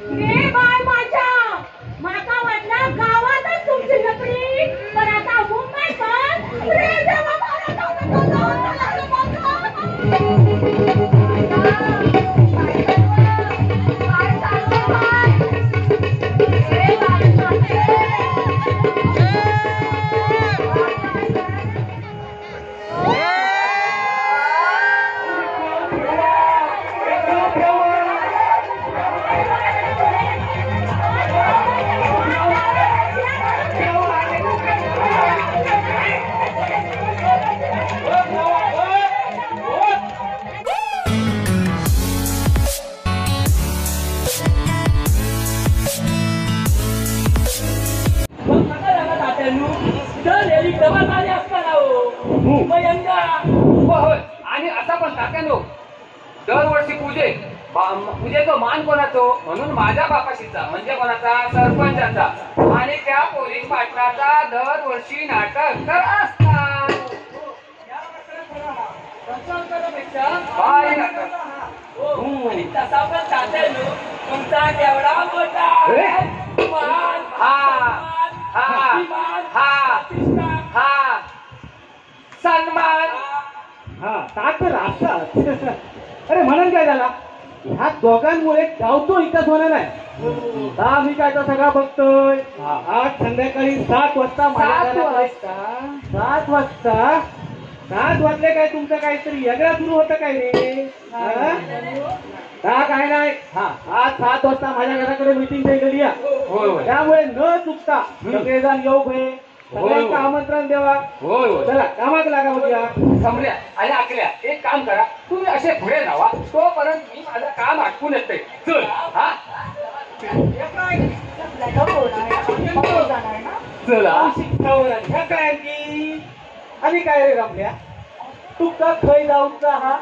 रे bye माझ्या माका वाटलं गावातच तुमची लपडी पण आता मुंबई पण रे देवा मला आणि असा पण तात्यानो दरवर्षी पूजेचा मान कोणाचो म्हणून माझ्या बापाशीचा म्हणजे कोणाचा सरपंचाचा आणि त्या पोलीस पाटलाचा दरवर्षी नाटक तर असतात. आणि तसा पण तात्यानो तुमचा केवढा मोठा मान, हा सन्मान हा ताक तर असतात. अरे म्हणून काय झाला ह्या दोघांमुळे गावतो विकास होणार नाही. मी काय तर सगळा बघतोय आज संध्याकाळी 7 वाजता 7 वाजता 7 वाजले काय तुमचं काहीतरी वेगळा सुरू होतं काय रे? काय नाही आज 7 वाजता माझ्या घराकडे मीटिंग ठेवलेली आहे. त्यामुळे न चुकता सगळेजण येऊ भे सगळ्यांना आमंत्रण देवा. चला कामात लागा बघूया. समल्या आणि आकल्या एक काम करा तुम्ही असे पुढे जावा तोपर्यंत मी माझं काम आटपून येते. चल हा चला शिकवणार काय आणखी आणि काय रे रमल्या तुका खय जाऊचा हा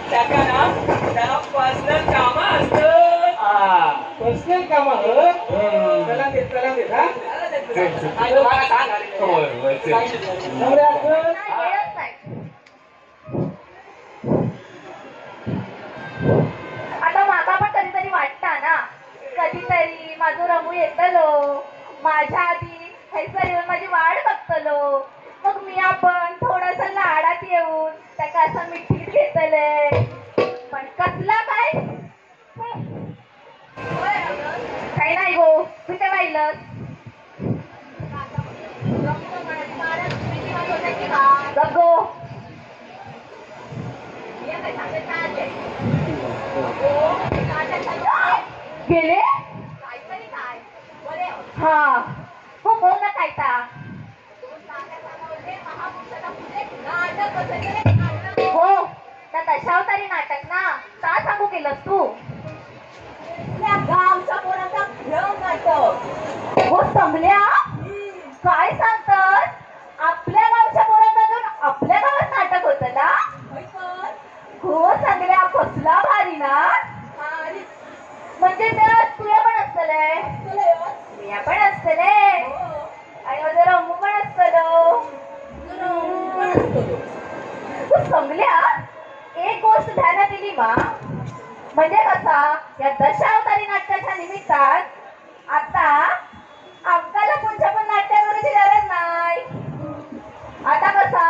त्याका ना त्याला पर्सनल काम असत. पर्सनल काम चला देत हा आता माका पण कधीतरी वाटता ना कधीतरी माझं रमू येतलो माझ्या आधी हैसर येऊन माझी वाट बघतलो मग मी आपण थोडस लाडात येऊन त्याका असं मिठीत घेतले पण कसला काय काही नाही गो तू ते पाहिलं गो गेले हा हो बोल ना काय हो त्या तशावर तरी नाटक ना का सांगू केलंस तू गावच्या पोराचा नाटक हो समल्या काय सांगतस आपल्या गावच्या पोरांमधून आपल्या गावात नाटक होत ना हो सांगल्या कसला भारी ना म्हणजे त्यात तुया पण असतले तुया पण असतले आणि माझं रमू पण असतलो तू समल्या एक गोष्ट ध्यानात दिली मा म्हणजे कसा या दशावतारी नाटकाच्या निमित्तात आता आपल्याला कोणत्या पण नाट्यावरची गरज नाही. आता कसा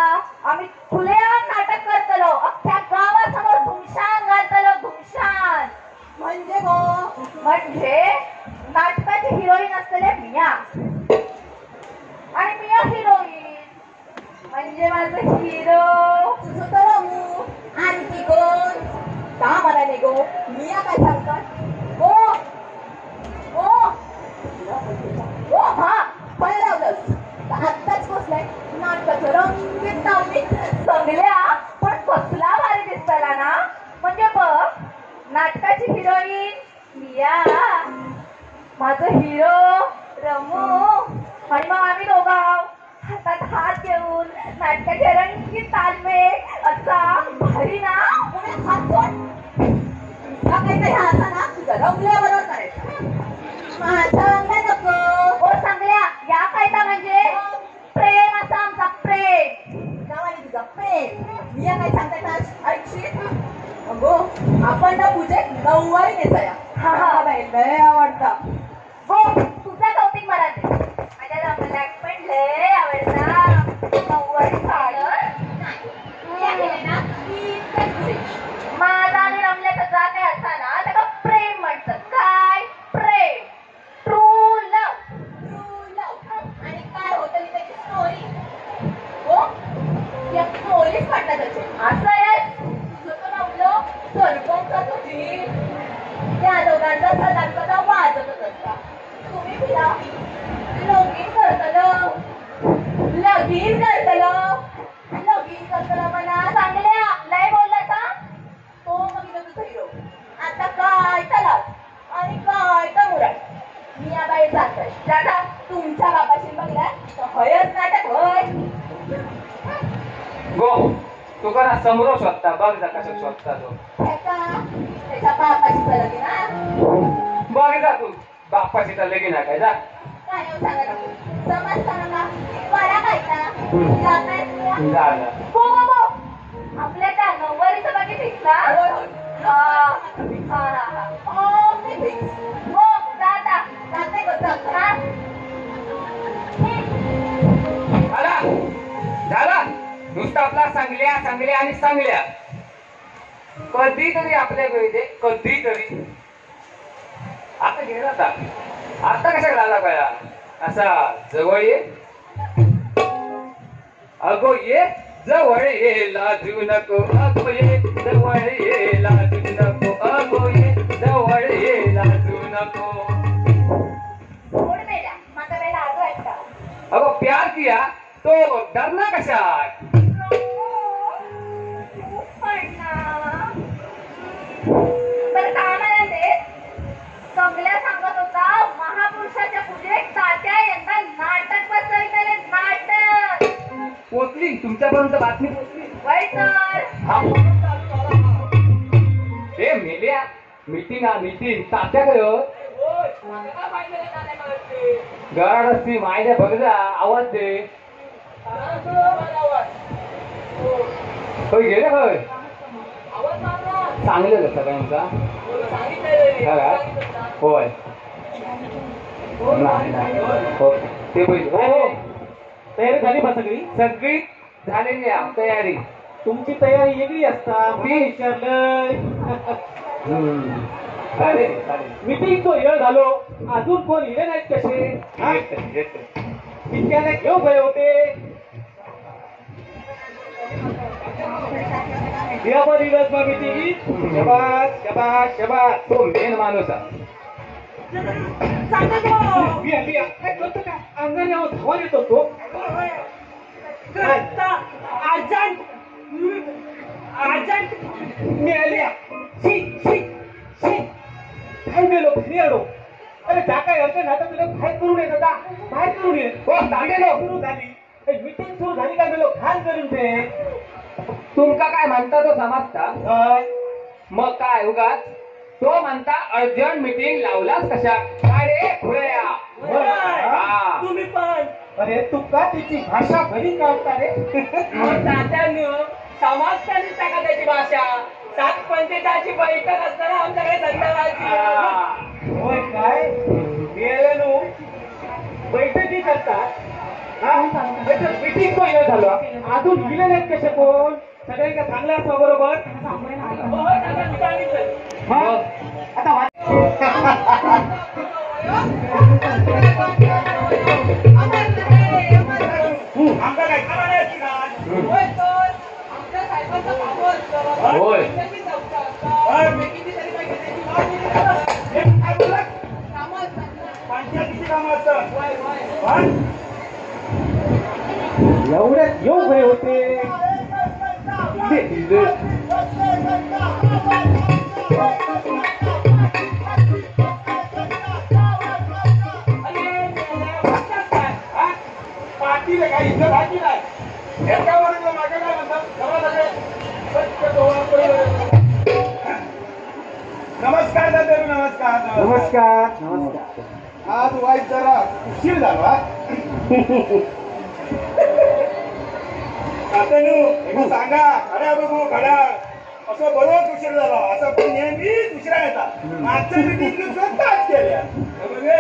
आम्ही खुलेआम नाटक करतलो अख्ख्या गावासमोर धुमशान घालतलो धुमशान म्हणजे म्हणजे नाटकाची हिरोईन असतले मिया आणि मिया हिरोईन म्हणजे माझं हिरो तुझं तर रमू आणखी कोण का मला नाही गो मिया काय सांगतात हो हो हो हा पण लावलंस आत्ताच बसलाय नाटकाचं रंगीत लावलीत चांगल्या पण कसला भारी दिसतला ना म्हणजे बघ नाटकाची हिरोईन मिया माझं हिरो रमू आणि मग आम्ही दोघं हातात हात घेऊन नाटकाचे रंगीत तालमेळ असा भारी ना हात काहीतरी असा ना तुझं रंगल्याबरोबर करायचं माझा रंगला नको हो सांगल्या या कायदा म्हणजे प्रेम असा आमचा प्रेम गावाने तुझा प्रेम मिया काय सांगतात ऐकशील नऊवारी नेसाया हा हा बाई लय आवडता हो तुझा कौतिक मला दे माझ्या रमलाक पण लय आवडता नऊवारी साडी माझा आणि रमल्याचा जा काय असा ना त्याला प्रेम म्हणतात काय प्रेम ट्रू लव आणि काय होतं त्याची स्टोरी हो या स्टोरीच म्हटलं त्याची असं आहे तुझं तर रमलं सरपंच तुझी त्या दोघांचा सदांचा वाजतच असता तुम्ही पिला लगीन करतलं मला चांगल्या लय बोलला का तो मग तुझा हिरो आता काय तलाच आणि काय तर मुराड मी या बाई जातोय दादा तुमच्या बापाशी बघला तर हयच नाटक होय गो तू करा समोर शोधता बघ जा कसं शोधता तो त्याच्या बापाशी चला ना बघ जा तू बाप्पाशी तर लगीन आहे काय जा काय सांगा समज सांगा बरा काय जाताय झालं हो आपल्या त्या नऊवारीचं बाकी फिक्स ना हो दादा जाते आला झाला नुसतं आपला सांगल्या आणि सांगल्या कधीतरी आपल्या वेळी कधीतरी आता गेला आता कशा झाला कळला असा जवळ ये अगो ये जवळ ये लाजू नको अगो ये जवळ ये लाजू नको अगो ये जवळ ये लाजू नको अगो प्यार किया तो डरना कशात कमल्या सांगत होता महापुरुषाच्या पूजेत तात्या यंदा नाटक बसवलेले नाटक पोचली तुमच्यापर्यंत बातमी पोचली वय तर हे मेल्या मीटिंग तात्या कर गड असती मायच्या बघजा आवाज दे होय गेले होय चांगलं सगळ्यांचा होय नाही हो ते पहिले हो तयारी झाली बा सगळी झालेली आहे तयारी तुमची तयारी वेगळी असता मी विचारलं चालेल मीटिंग तो वेळ झालो अजून कोण इले नाहीत कसे इतक्याने घेऊ गए होते दिवस मग मीटिंग शबास तो मेन माणूस आहे अंगाने धावा येतो तो काय गेलो घरी आलो अरे जा काय अर्थ ना तुला बाहेर करून येत होता बाहेर करून ये सुरू झाली मीटिंग सुरू झाली का गेलो खान करून ते तुमका काय म्हणता तो समजता मग काय उगाच तो म्हणता अर्जंट मीटिंग लावलाच कशा काय रे खुळ्या तुम्ही पण अरे तू का तिची भाषा घरी काढता रे तात्यानं समाजकानी टाका त्याची भाषा 7:45ची बैठक असताना आमच्याकडे संध्याकाळची होय काय गेलो बैठकी करतात मीटिंग तो हे झालो अजून गेले नाहीत कसे कोण सगळ्यांना चांगला असं बरोबर आता होय एवढ्यात येऊ गए होते पार्टीला काही इज्जत राहायची नाही याच्यावर माझ्या काय म्हणतात नमस्कार दादा नमस्कार नमस्कार नमस्कार आज वाईट जरा उशीर झाला तात्यानू सांगा अरे बघू घड्याळ असं बरोबर उशीर झाला असं पण नेहमीच उशिरा येतात मागच्या मिटिंग स्वतःच केल्या म्हणजे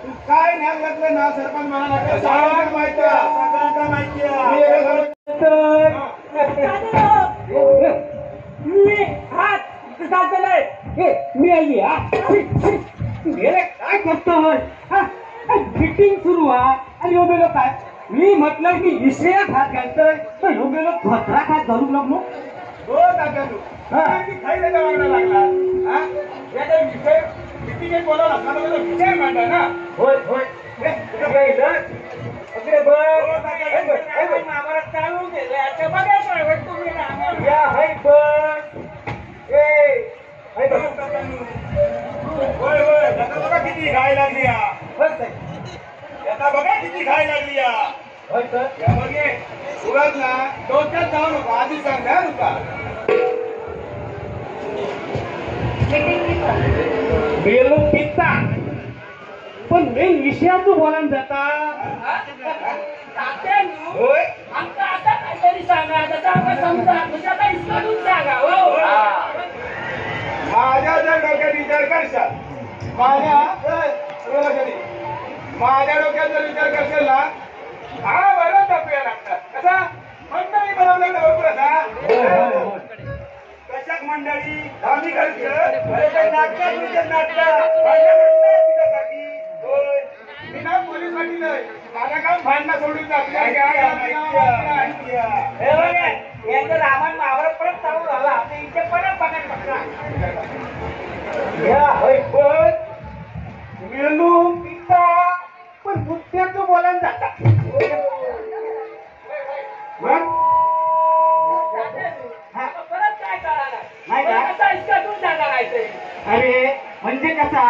तू काय ज्ञान घातलं ना सरपंच म्हणाला सगळ्यांना माहिती आहे सगळ्यांना माहिती आहे मी हात घातलाय मी आली काय करतोय फिटिंग सुरू आणि एवढे काय मी म्हटलं की विषयात हात घालतोय तर एवढे लोक धोत्रा खात धरू लागलो हो काका तू खायला वागणं लागला हा याचा विषय किती काही बोलावं लागला तर त्याचा विषय मांडा ना होय होय आम्हाला चालू केलं आता बघा तुम्ही या हाय बस होय होय त्याचा बघा किती घाय लागली या बस याचा बघा किती घाय लागली या होय सर या बघे उगाच ना डोक्यात जाऊ नको आधी सांग ना तुका गेलो पिता पण मेन विषयातून बोलायला जाता होय आमचा आता काहीतरी सांगा त्याचा आम्हाला समजा तुझ्या काही इसकडून सांगा हो माझ्या जर डोक्यात विचार करशाल माझ्या डोक्यात जर विचार करशाल ना हा बरं तपया लागतात कसा मंडळी बनवलं भरपूर असा कशाक मंडळी आम्ही करतो अरे काही नाटकात नाटकासाठी होय मी ना पोलीस वाटी नाही माझं काम भांडणं सोडून यांचं रामायण महाभारत परत चालू झाला आता इथे परत बघायला मेलो पिता पण मुद्द्याचं बोलायला जाता परत काय करायला नाही का? कसा इसकडून सांगायचंय अरे म्हणजे कसा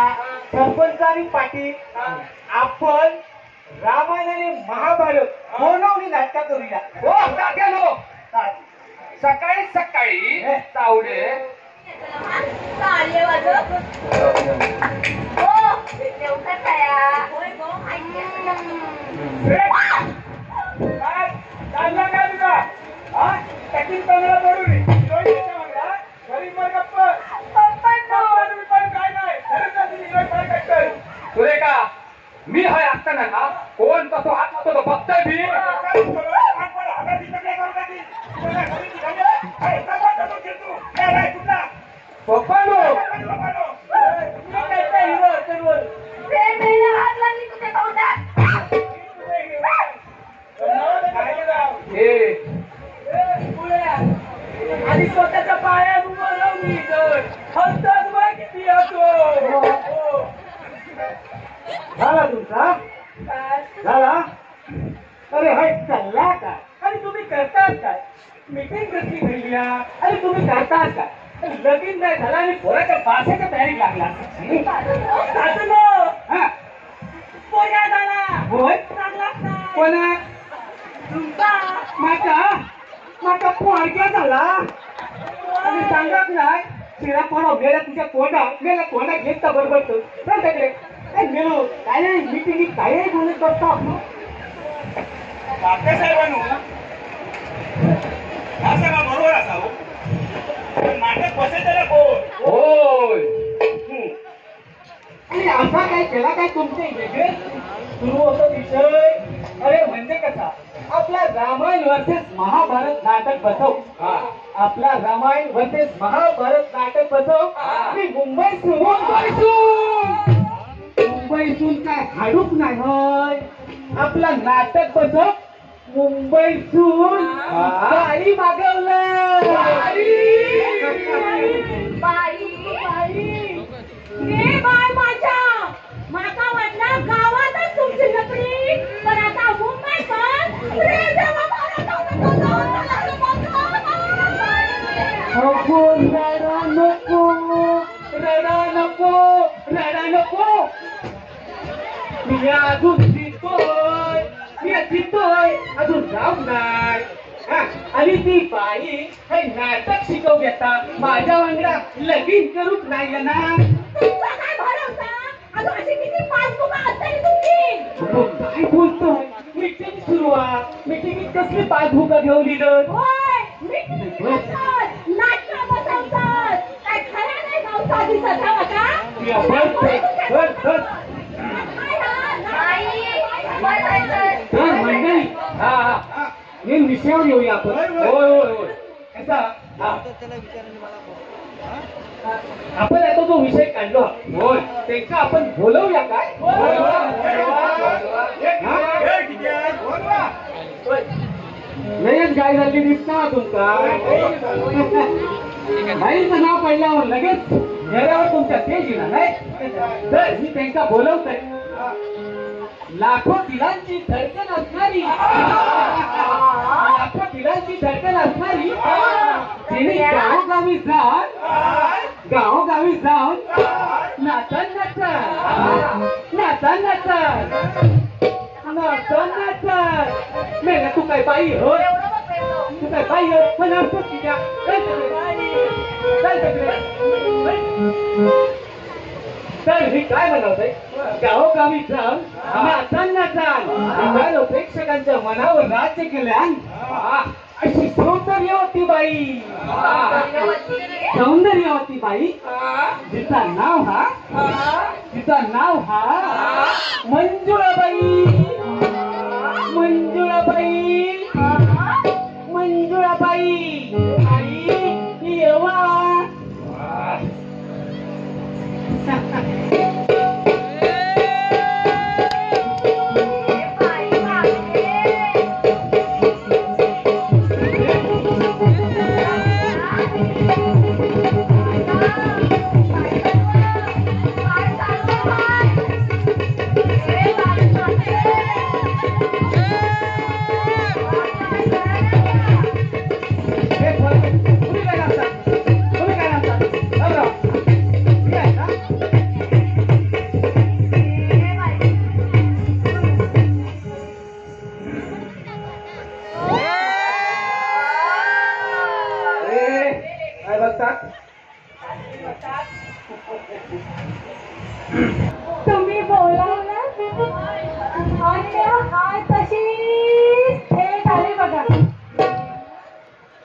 सरपंच आणि पाटील आपण रामायण आणि महाभारत बनवली नाटका करूया हो काकानो सकाळी सकाळी तावडे ताळे वाजव हो देवता तया होय गो काय चालला काय तुझा हा टॅकिंग चांगला पडून गरीब गप्प पण काय नाही सुरेखा मी हाय असताना ना कोण कसो हात होतो तो बघताय मी पप्पानो प्रेम मेला हात लागली तुझ्या तोंडात हे आणि स्वतःच्या पायात उभं राहून मी हसतात बघ किती असो झाला तुमचा झाला अरे हाय चालला काय आणि तुम्ही करतात काय मीटिंग कसली घडली आणि तुम्ही करतात काय लगीन नाही झाला आणि पोराच्या पासाच्या तयारी लागला हा पोया झाला होय चांगलाच नाही कोणा तुमचा माझा पोरक्या झाला आणि सांगत नाही शिरा पडव गेला तुझ्या कोंडा घेत बरोबर तो त्याकडे काय गेलो काय नाही मीटिंग काय बोलत बसतो आपण साहेबांनो हा सगळा बरोबर असावं पण नाटक बसेल त्याला कोण होय आणि असा काय केला काय तुमचे वेगळे सुरू होतो विषय अरे म्हणजे कसा आपला रामायण वर्सेस महाभारत नाटक बसव आपला रामायण वर्सेस महाभारत नाटक बसव मी मुंबईतून काय हाडूक नाही होय आपला नाटक बसव मुंबईतून गाडी मागवलं बाय माझ्या माका वाटलं गावातच तुमची नोकरी पण आता मुंबई रडा नको मी अजून जितोय अजून जाऊ नाही आणि ती बाई हे नाटक शिकव घेता माझ्या वांगडा लगीन करूच नाही येणार तुमचा काय भरोसा अजून अशी किती पासबुक असतली तुमची काय बोलतोय मीटिंग सुरू मीटिंगीत कसली पासबुक घेऊन दिलं होय मीटिंग नाटक बसव घेऊया बस बस बस मंडळी हा हा हे विषयावर येऊया आपण होय होय होय कसा हा आपण आता तो विषय काढलो होय त्यांचा आपण बोलवूया काय लयच गाय झाली दिसता तुमका बाईचं नाव काढल्यावर लगेच चेहऱ्यावर तुमच्या तेज येणार नाही तर मी त्यांना बोलवतोय लाखो दिलांची धडकन असणारी लाखो दिलांची धडकन असणारी तिने गावोगावी जाऊन नाचन मेला तू काय बाई हो तू काय बाई हो पण असतो तिच्या तर मी काय बनवतोय गावोगावी जाऊन नाचन प्रेक्षकांच्या मनावर राज्य केल्यान अशी सौंदर्यवती बाई जिचं नाव हा मंजुळाबाई आई येवा तुम्ही बोलावलं आणि हाय तशीच थेट आली बघा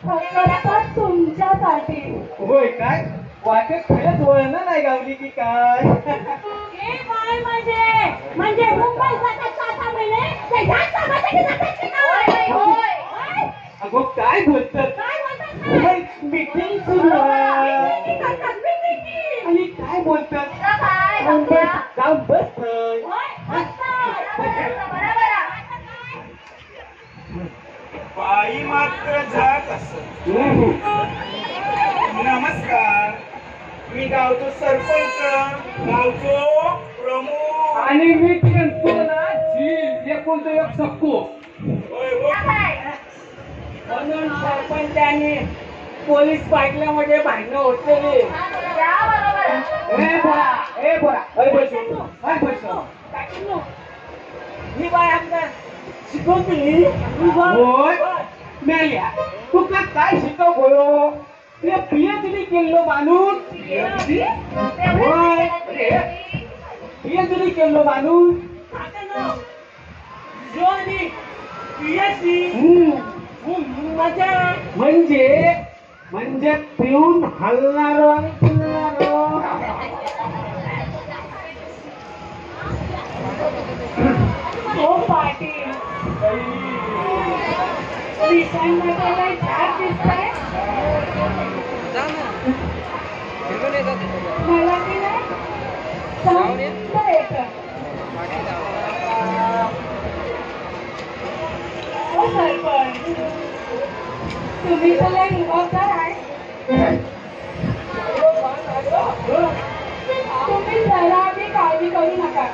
फक्त तुमच्यासाठी होय काय वाटेत खरंच वळणं नाही गावली की काय हे काय म्हणजे मुंबई जातात 6 महिने ते ह्याच जातात की काय होय अगो काय बोलतात मीटिंग सुरू आहे आणि काय बोलतात जाऊन बस बाई मात्र जात असत. नमस्कार, मी गावचो सरपंच, गावचो प्रमुख आणि मी त्यांचो ना झील एकूण एक सक्को म्हणून सरपंचांनी पोलीस पाटल्यामध्ये भांडणं होते ही बाय आमदार शिकवली होय मेल्या तुका काय शिकवलो ते पीएचडी केलो माणूस होय पीएचडी केलो माणूस म्हणजे पिऊन हलणारो आणि फुलणारो हो पाटील विषयांमध्ये झाड दिसतंय मला की नाही समजतं येतं. हो सरपंच तुम्ही तर लय जबाबदार आहे. तुम्ही जरा बी काळजी करू नका.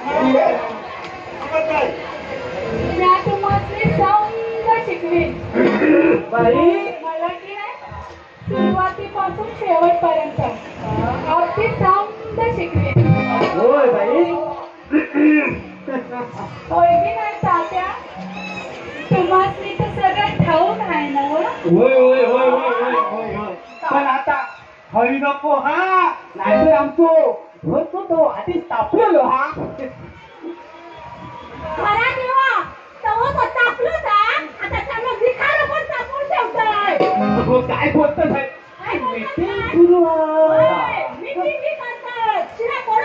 मी तुम्हाला समजा शिकवीन मला की नाही सुरुवातीपासून शेवटपर्यंत अगदी समजा शिकवीन. होय बाई होय की नाही तात्या तुम्हाला तर सगळं ठाऊक आहे ना. होय होय होय होय होय होय पण आता हरी नको हा नाहीतर आमचो भरतो तो आधीच तापलेलो हा खरा देवा तो तापलोच आता त्याला विखार पण तापून ठेवताय. काय बोलतोय काय मीटिंग सुरू आहे मीटिंग करतात शिरा कोण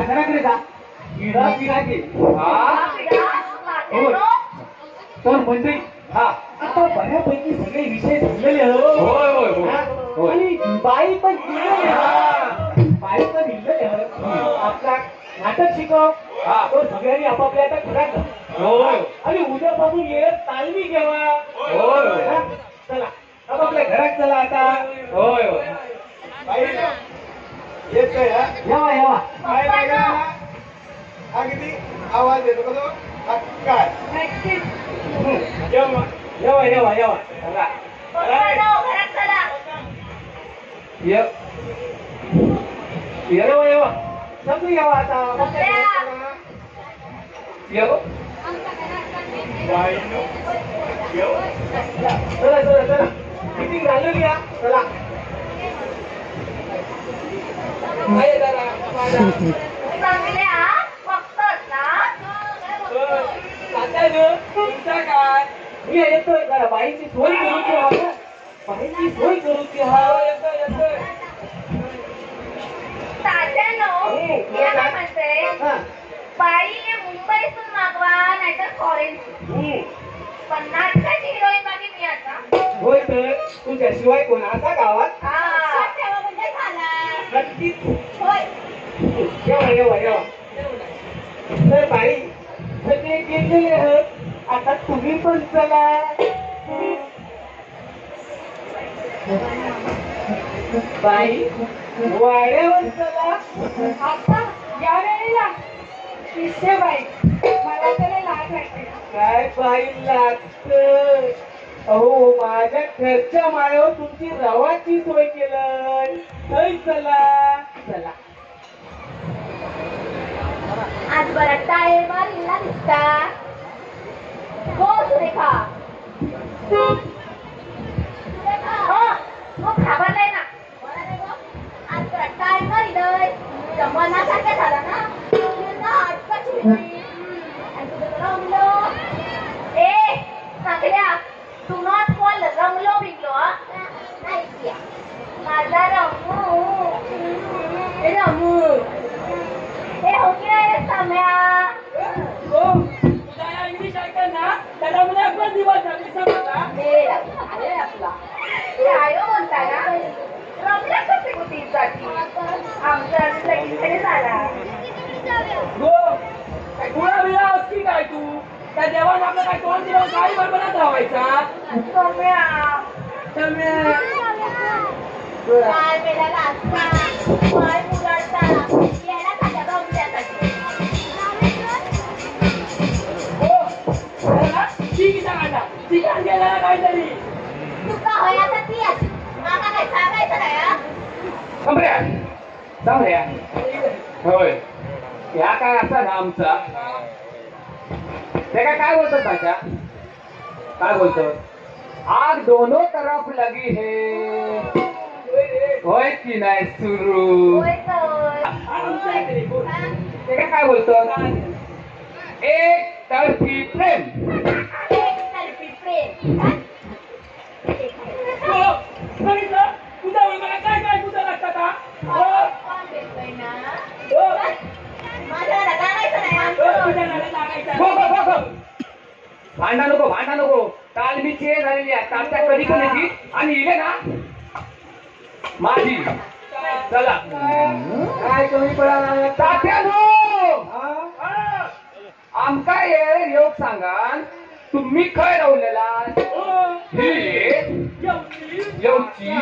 घराकडे जा इडा पिडा घे हा तात्यानो, तर मंडळी हा आता बऱ्यापैकी सगळे विषय झालेले आहेत. होय होय होय हा? होय. आणि बाई पण दिलेली आहे. बाई पण दिलेली आहे. आपला नाटक शिकव हा. तो सगळ्यांनी आपापल्या आता घरात जा. होय आणि उद्यापासून येत तालमी घेवा. होय होय हा? चला आपापल्या घरात चला आता. होय होय बाई येतोय हा येवा येवा. काय लागला अगदी आवाज येतो का तो हा, काय नक्कीच. जेव्हा येवा येवा येवा. चला. पप्पानो, घरात चला. ये येवा येवा. सगळी येवा आता. ये बाईनो जेव्हा चला चला चला. मीटिंग झालेली आहे. चला. आहे जरा. चांगल्या बघतोस ना? तात्यानं तुमचा काय मी येतोय जरा बाईची सोय करू की हा बाईची सोय करू की हा येतोय येतोय. तात्यानो, मी काय म्हणते, हा. बाई मुंबईतून मागवा नाहीतर फॉरेन. पण नाटकाची हिरोईन बाकी मी आता. होय तर तुझ्याशिवाय कोणाचा गावात हा. ठेवा म्हणजे झाला. नक्कीच. होय. येवा येवा येवा. तर बाई सगळे गेलेले आहेत आता तुम्ही पण चला. बाई वाड्यावर चला. आता या वेळेला शिष्य बाई मला त्याला लाज वाटते. काय बाई लागत. अहो माझ्या घरच्या माळ्यावर तुमची रवाची सोय केलं. नाही चला चला. आज बरा टाळेल मारीला दिसता. हो सुरेखा. हो मग घाबरलाय ना. आज बरा टाळेल मारीलय. तुझ्या मनासारखं झाला ना. नाटकाची हिरोईन. आणि तुझं रंगलो. ए चांगल्या तू नॉट कॉल रंगलो बिंगलो हा. नाही किया. माझा रंगू. ए रंगू. ए हो की नाही रे साम्या. तुझा या इंग्लिश ऐकत ना त्याला मला पण दिवस झाले समजला. ए अरे आपला काय हो म्हणताय ना. रमल्या कसे कुठीसाठी आमचा अजून लगीन कधी झाला. गो काय गुळा बिळा असती काय तू त्या देवाला आपलं काय तोंड दिलं काही बरोबरच राहायचा. सौम्या काय मेला असता काय मुलाडता यायला खात्या रमल्यासाठी. ती किती काढला ती काढ गेला काहीतरी. तुका हया तर ती आहे. माका काय सांगायचं नाही हा. थांबऱ्या थांबऱ्या होय ह्या काय असा ना आमचा ते काय बोलतात भाषा काय बोलतात आग दोनों तरफ लगी है होय की नाही सुरू होय तर. ते काय बोलतात एक तर्फी प्रेम एक तर्फी प्रेम. बघितलं तुझ्या मला काय काय तुझं लागतात हा. कोण देतोय ना. माझ्या घरात लागायचं नाही हा. तुझ्या नादात लागायचं. भांडा नको काल मी चे झालेली आहे तात्या कधी कोणाची आणि इले ना माझी चला काय कमी पडा तात्या आमका ये योग सांगा तुम्ही खय रावलेला ही येऊची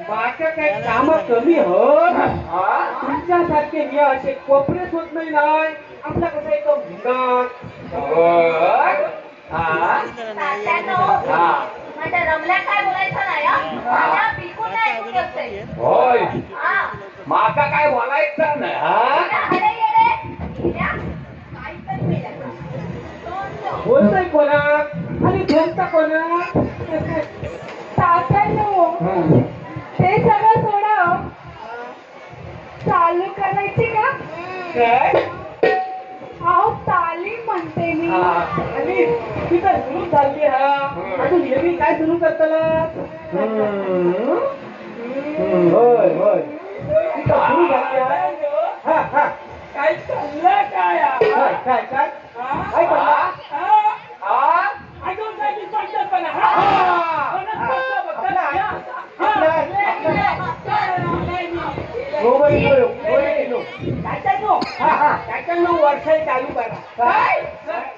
बाकी काही काम कमी होत. हा तुमच्यासारखे मी असे कोपरेच होत नाही नाही. आपला कसा एकदम भिंगात. होय. हा तात्यानो, हा माझ्या रमल्या काय बोलायचं नाही हा. मला बिलकुल नाही ऐकू येत आहे. होय हा. माका काय बोलायचं नाही हा अरे ये रे. हिऱ्या, काहीतरी मेलं. बोलतोय कोणा आणि बोलता कोणा. तात्यानो, ते सगळं सोडा. चालू करायची का. काय अहो तालीम म्हणते मी. आणि तिथं सुरू झाली हा अजून हे काय सुरू करताना. होय होय तिथं सुरू झाली हा. हा हा काय चाललं काय काय काय काय काय करता? अजून काही पंचपणा वर्ष चालू करा काय?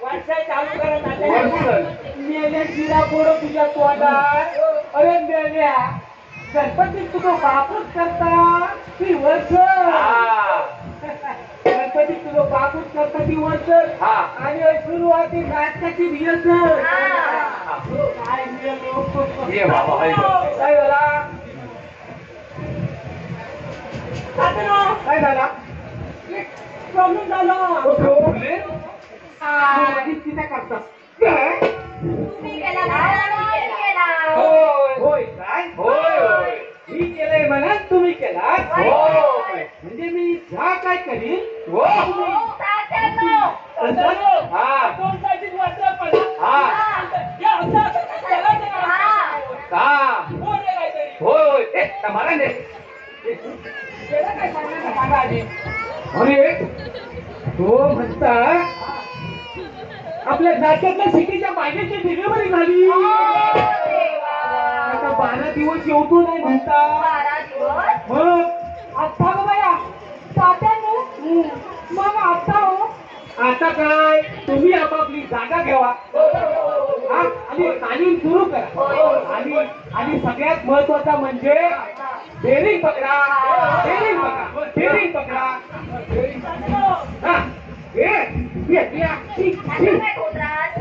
वर्ष चालू करा वर्ष. मेल्या शिरा पोरं तुझ्या तोंडात. अरे मेल्या गणपती तुझं बापूच करता ती वर्ष गणपती तुझं बापूच करता ती वर्ष आणि सुरुवाती नाटकाची रिहर्सल काय मिळालो ये बाबा हाय बघ. काय झाला काय झाला प्रॉब्लेम झाला फुले? तिथे करता तुम्ही केला ना, आम्ही केला. होय होय काय होय होय मी केलंय म्हणा तुम्ही केला होय म्हणजे मी ज्या काय करीन हो. तात्यानो. हा दोन साईडची वाटलं पण हा या असं असं करायचं ना. का बोल रे काहीतरी. होय होय ए मला दे त्याला काय सांगायचं सांगा आधी. अरे तो म्हणता आपल्या नाट्यातल्या सिटीच्या बागेची डिलिव्हरी झाली आता 12 दिवस येतो नाही म्हणता 12 दिवस. मग आता ग बाया तात्यानो मग आता हो आता काय तुम्ही आपापली जागा घ्यावा हा? आणि तालीम सुरू करा आणि सगळ्यात महत्वाचा म्हणजे बेरिंग पकडा बेरिंग पकडा बेरिंग पकडा हा ये आता काय धोत्रात?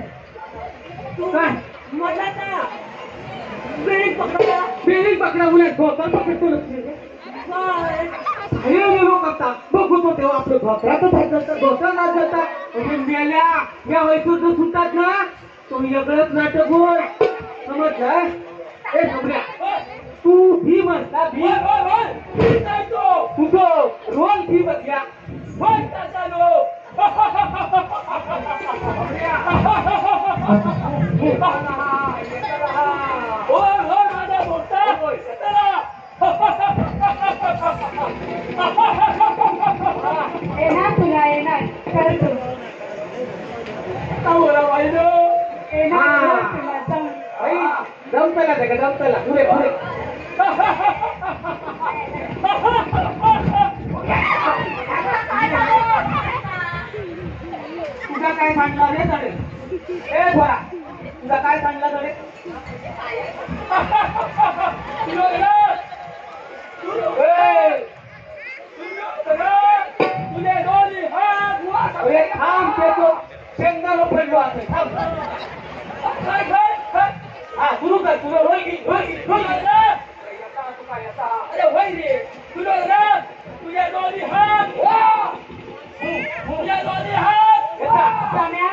काय म्हटलं ना बेरिंग पकडा उलट धोतर पकडतो हे लोक करता बघतो तेव्हा आपलं धोत्राचं धरतं धोतर ना धरता म्हणजे मेल्या या वैसूचं सुटतात ना तो वेगळंच नाटक होय समजलं ए समजा तू भीम असता भीम तुझं रोल भीम असल्या येणार तुला येणार करतो जमतला का जमतला पुढे पुढे तुझा काय सांगला रे धडे ए बोला तुझा काय सांगला धडे अरे थांब पेतो शेंगदाणा पडलो असेल थांब हा सुरू कर तुझं रोल घे रोल घे रोल घे अरे होय रे तुझ्या दोन्ही हात तुझ्या दोन्ही हात सम्या,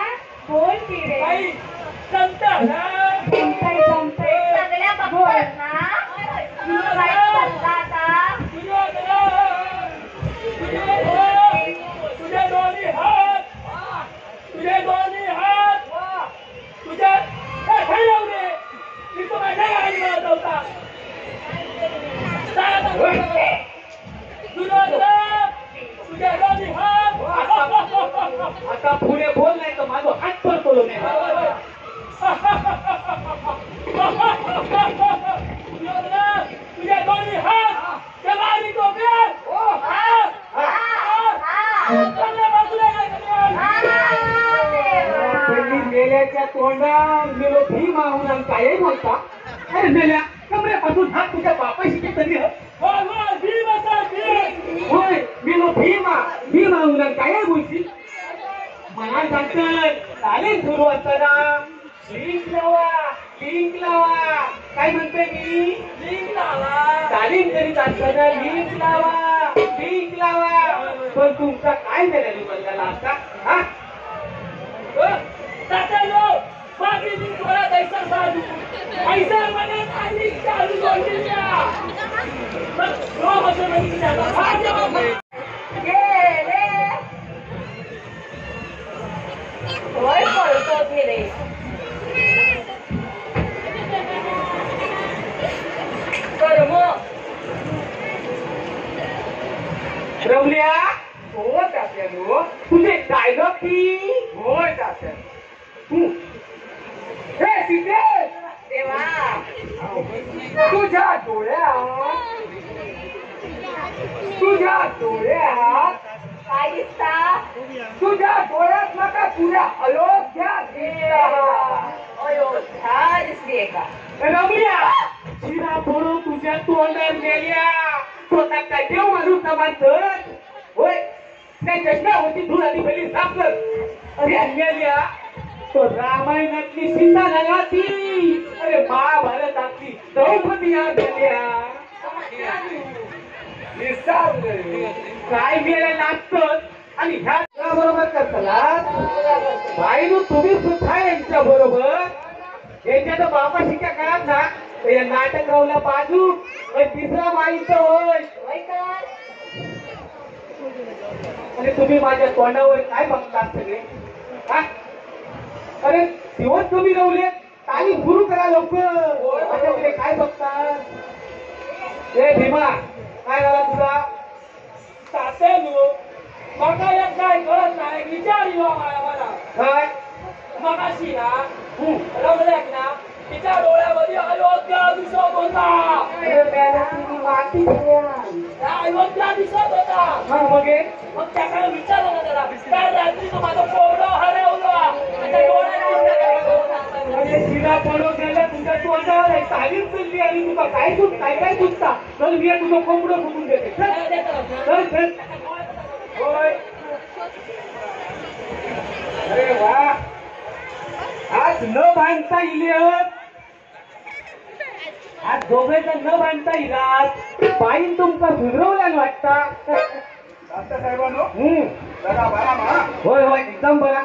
बोल की रे. बाई जमतं ना सगळ्या बघतात ना. काय चाललं आता? तुझे दोन्ही हात तुझ्या खाई लावू रे मी तो माझ्या गाडी होता तुझ्या दोन्ही हात आता पुढे बोल नाही तर माझं हात पडतो तुझ्या दोन्ही हात त्या गाडी मेल्याच्या तोंडात गेलो भीमा म्हणून काय बोलता अरे मेल्या कमरेपासून हात तुझ्या बापाशी तरी होय गेलो भीमा म्हणून काय बोलती मला सांगतात तालीम सुरू असताना लिंक लावा काय म्हणते मी लिंक लावा तालीम करीत असताना लिंक लावा पण तुमचा काय झालेला बदलाला असता हा होय पळतो की रे. कर्म. रमल्या हो तात्यानो डायलॉग ती होय तात्या हे सीते देवा तुझ्या डोळ्यात काय दिसता तुझ्या डोळ्यात नका तुझ्या अयोध्या अयोध्या दिसलीये का रमल्या शिरा फोडून तुझ्या तोंडात गेल्या स्वतः काय देव माणूस समजत होय त्या चष्म्यावरती धुळाली पहिली साफ कर अरे मेल्या तो रामायणातली सीता झाला ती अरे महाभारतातली द्रौपदी या गेल्या काय गेलं लागतं आणि ह्या बरोबर करताना बाईनो तुम्ही सुद्धा यांच्या बरोबर यांच्या तर बापा शिक्या कळत ना तर या नाटक रावला बाजू आणि तिसरा बाईचं होय होय का आणि तुम्ही माझ्या तोंडावर काय बघता सगळे हा? अरे दिवस तुम्ही रवले ताली सुरू करा लवकर माझ्याकडे काय बघता ए भीमा काय झाला तुला तात्या मका एक काय कळत नाही विचार येऊ मला काय मगाशी ना रमल्याक ना तिच्या डोळ्यामध्ये अयोध्या दिसत होता अरे मॅडम तुम्ही माती त्या अयोध्या दिसत होता मग हे? मग त्याकडे विचारलं ना त्याला त्या रात्री तो माझं पोरं हरवलं त्याच्या डोळ्यात अरे शिरा पडो गेला तुझ्या तोंडावर आहे तालीम चालली आणि तुला काय काय सुचता तर मी तुझं कोंबडं फुटून देते चल चल होय अरे वा आज न बांधता इले आज दोघेचा न बांधता इलाज बाईन तुमचा सुधरवला वाटता तात्या साहेबांनो जरा बरा मा होय होय एकदम बरा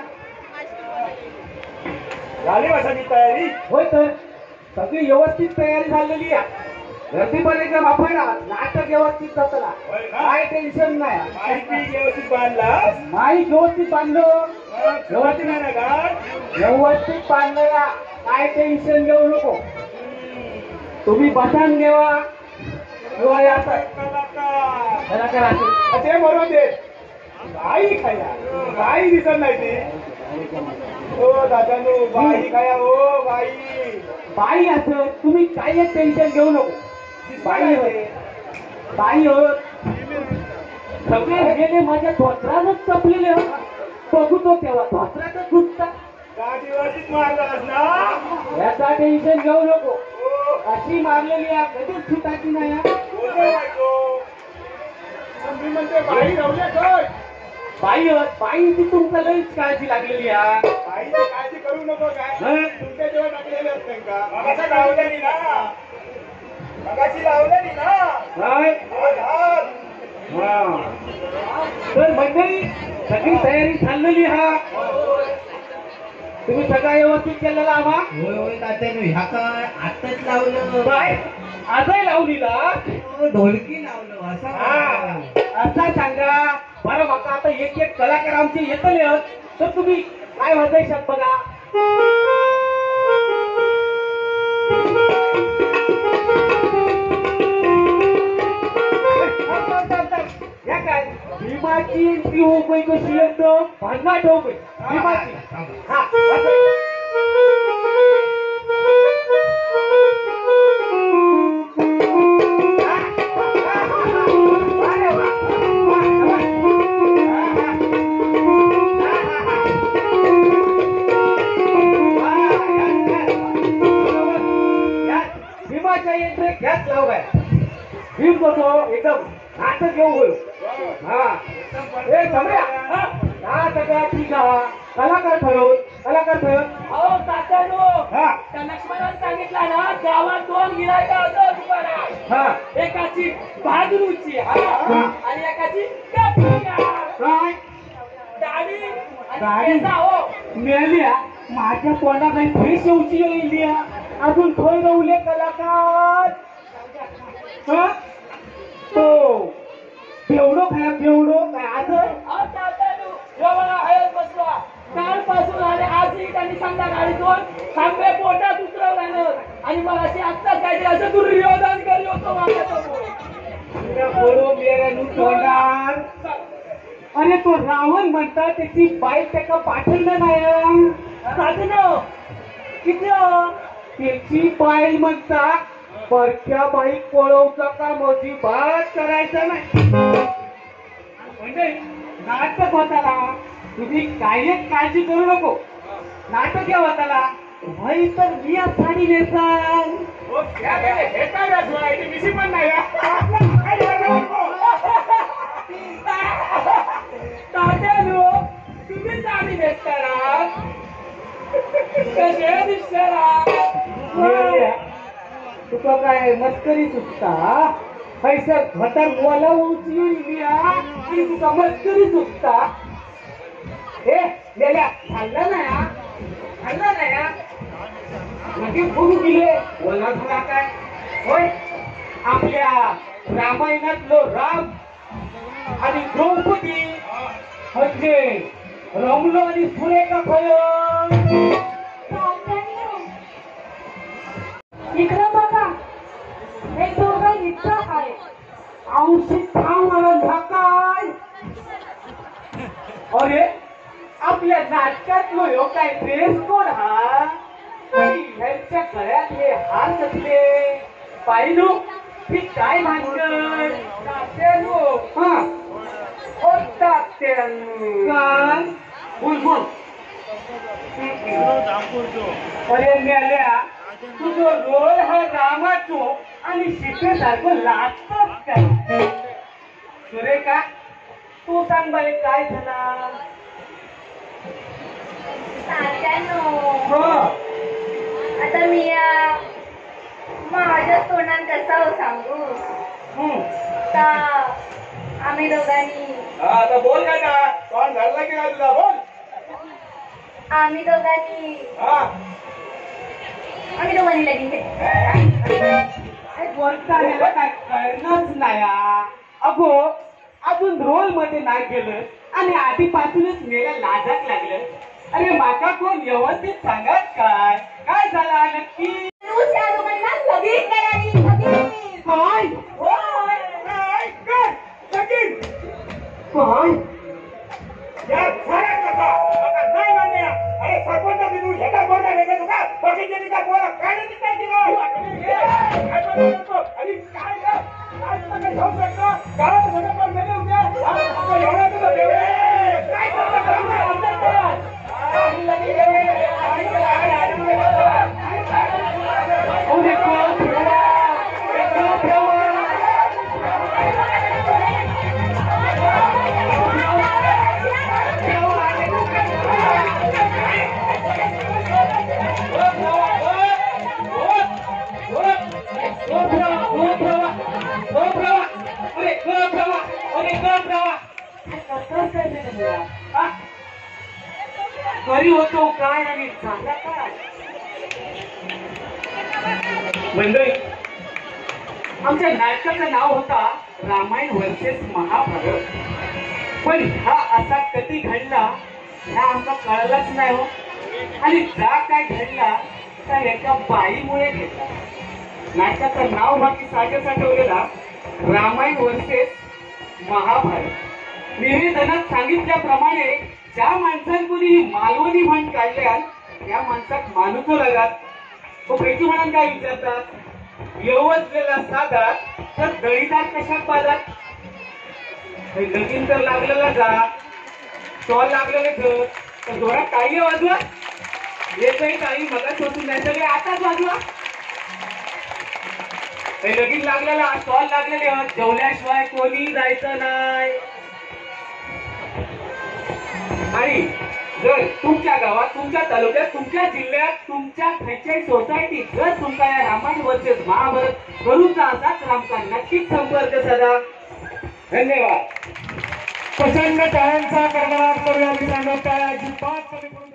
झाली का सगळी तयारी होय तर सगळी व्यवस्थित तयारी झालेली आहे गर्दी पण एकदम आपण नाटक व्यवस्थित जातला होय का? काय टेन्शन नाही माहिती व्यवस्थित बांधलास नाही व्यवस्थित बांधलो व्यवस्थित आहे ना गाड व्यवस्थित बांधलेला काय टेन्शन घेऊ नको तुम्ही बसान घेवा किंवा या कलाकार ते बरोबर दे बाई खाया बाई दिसत नाही ती हो दादानो बाई खाया हो बाई बाई असं तुम्ही काही टेन्शन घेऊ नको बाई होय बाई हो सगळे गेले माझ्या धोत्रानच चपलेले हो बघू तो तेव्हा धोत्रातच घुसता गाडीवरतीच मारलास ना याचा टेन्शन घेऊ नको अशी मारलेली आहे कधीच सुटायची नाही हा. बोलतोय बायको. मी म्हणते बाई राहूया काय बाई बाईची तुमचा लईच काळजी लागलेली आहे बाईची काळजी करू नको काय हं? तुमच्या जेव्हा टाकलेले असते का मगाशी लावलेली ना मगाशी लावलेली ना काय? हात, हात. हा. तर मंडळी सगळी तयारी चाललेली हा तुम्ही सगळा व्यवस्थित केलेला आम्हा होय होय तात्यानो ह्या काय आताच लावलं काय आजही लावलीला ढोलकी लावलं असं हा असा सांगा बरं मग आता एक एक कलाकार आमचे येतले तर तुम्ही काय वाजायशात बघा या काय भीमाची ती हो गई कशी एकदम भन्नाट हो गई भीमाची हा भीमाच्या एंट्री घ्याच लावलाय भीम बसो एकदम नाटक घेऊ होईल हा ए समजा हा सगळ्या ठीक आहे कलाकार ठरव अहो तात्यानो हा त्या लक्ष्मणाने सांगितलं ना गावात 2 गिरायका होतं दुकानात हा एकाची बहादुरूची आणि एकाची कपडा काय दाढी दाढी? आणि केसा हो मेल्या माझ्या तोंडात नाही फ्रेश येऊची येईल अजून थोय रवले कलाकार हा तो बेवडो खाया बेवडो काय आज अहो तात्यानो जेव्हा हळद बसला कालपासून आणि आजही त्यांनी संध्याकाळी 2 खांबे पोटात उतरवल्यानं आणि मग अशी आत्ताच काहीतरी असं दुर्योधन करी होतो माझ्यासमोर बरो मेऱ्या तोंडात अरे तो रावण म्हणता त्याची बाईक त्याका पाठवलं नाही साधनो किती त्याची बाई म्हणता परक्या बाईक पळवचा का मोठी बात करायचा नाही म्हणजे नाटक होताला तुम्ही काही काळजी करू नको नाटक या होताला भाई तर मी आज साडी नेसाल हो, त्या वेळेला हे काय राजवा, इथे मिशी पण नाही हा. काय झालं नको? तात्यानो तुम्ही साडी नेसताना कशा दिसताना तुका काय मस्करी सुचता पैसा घटार मला उचली आणि तुका मस्करी सुचता हे गेल्या खाल्लं नाही नक्की फोडू गेले बोला झाला काय होय आपल्या रामायणातलो राम आणि द्रौपदी म्हणजे रमलो आणि सुरेखा खय इकडं बघा हे दोघं इथं आहे औषध खाऊ मला झाकाय अरे आपल्या नाटकातलो ह्यो काय ड्रेस कोड हा आणि ह्यांच्या गळ्यातले हार कसले पाहिलो ती काय भानगड तात्यानो हा ओ तात्यानो काय बोल बोल अरे मेल्या तुझो रोल हा रामाचो आणि सीतेसारखं लागतच काय सुरेखा तू सांग बाई काय झाला तात्यानो हो आता मी माझ्या तोंडात कसा हो सांगू का आम्ही दोघांनी हा, आता बोल काय का कोण घडला की नाही तुला बोल आम्ही दोघांनी हा लगीन केलं. बोलता याला काय कळणंच नाही अगो अजून रोल मध्ये नाही गेलं आणि आधीपासूनच मेला लाजाक लागलं अरे माका कोण व्यवस्थित सांगत काय काय झाला नक्की तू त्या दोघांना लगीन करायची, लगीन. काय होय. काय कर लगीन काय या फरक कसा आता नाही मान्य अरे सरपंच तू हेटा बोलला रे तुका बघितली का बोला काय नाही काय दिलं आणि काय काय घेऊ शकतो गावात सगळं पण मेले उद्या आता एवढा तुझं देवे काय घरी होतो काय आणि झाला काय मंडळी आमच्या नाटकाचं नाव होता रामायण वर्सेस महाभारत पण हा असा कधी घडला ह्या आमचा कळलाच नाही हो आणि जा काय घडला त्या एका बाईमुळे घडला नाटकाचं नाव बाकी साठेचा ठेवलेला रामायण वर्सेस महाभारत निवेदनात सांगितल्याप्रमाणे ज्या माणसांनी ही मालवणी म्हण काढल्या त्या माणसात मानुतो लागात तो भेटू म्हणून काय विचारतात व्यवस्थेला साधा तर दळीदार कशात बाजात लगीन तर लागलेला जा स्टॉल लागलेले घर तर जोरात काही वाजवा येतही काही मगा शोधून नाही सगळे आताच वाजवा लगीन लागलेला स्टॉल लागलेले जेवल्याशिवाय कोणी जायचं नाही आणि जर तुमच्या गावात तुमच्या तालुक्यात तुमच्या जिल्ह्यात तुमच्या खंयच्याही सोसायटीत जर तुमचा या रामायण वर्सेस महाभारत करूचा असा तर आमचा नक्कीच संपर्क साधा धन्यवाद प्रचंड टाळ्यांचा कडकडाट करूया मी सांगत आहे अजिबात कमी करू